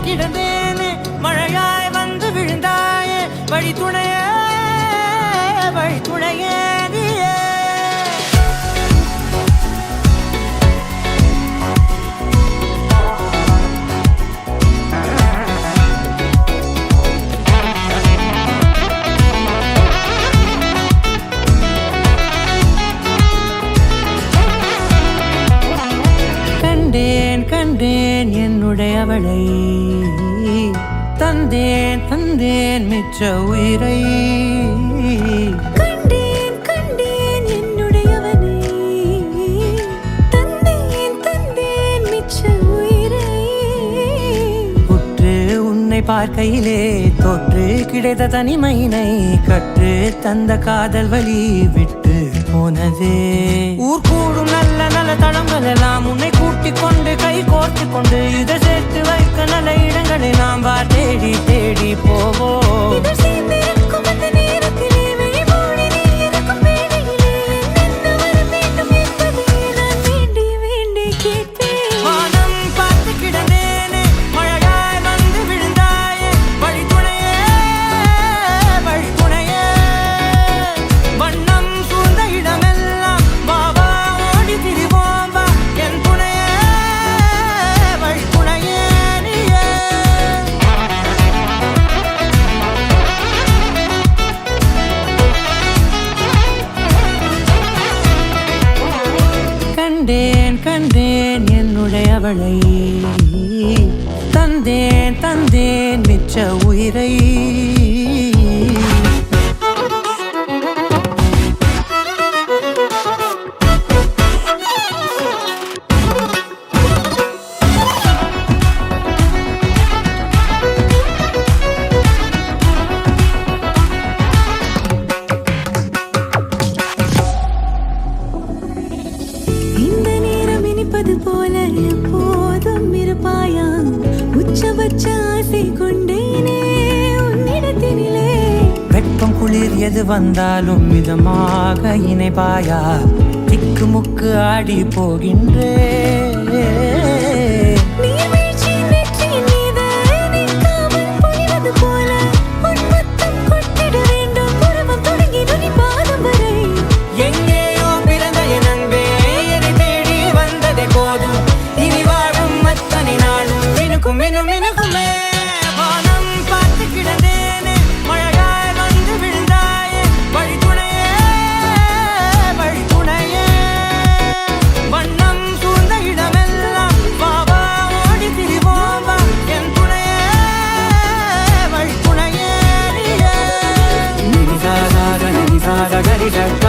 கிடந்தேனே மழையாய் வந்து விழுந்தாயே வழி துணையே நீயே கண்டேன் என்னுடையவளை தந்தேன் மிச்ச உயிரை கண்டேன் என்னுடையவனை தந்தேன் மிச்ச உயிரை உற்று உன்னை பார்க்கையிலே தொற்று கிடைத்த தனிமையினை கற்று தந்த காதல் வழி விட்டு போனதே ஊர் கூடும் நல்ல நல்ல தளங்கள் எல்லாம் உன்னை கூட்டிக் கொண்டு கை கோர்த்து கொண்டு இதை சேர்த்து வைக்க நல்ல இடங்களை நாம் தேடி போவோம் கண்டேன் என்னுடையவளை தந்தேன் மிச்ச உயிரை போல எப்போதும் இருப்பாயா உச்சபட்ச ஆசை கொண்டேனே உன்னிடத்தினிலே வெப்பம் குளிர் எது வந்தாலும் மிதமாக இணைப்பாயா திக்கு முக்கு ஆடி போகின்றே Gari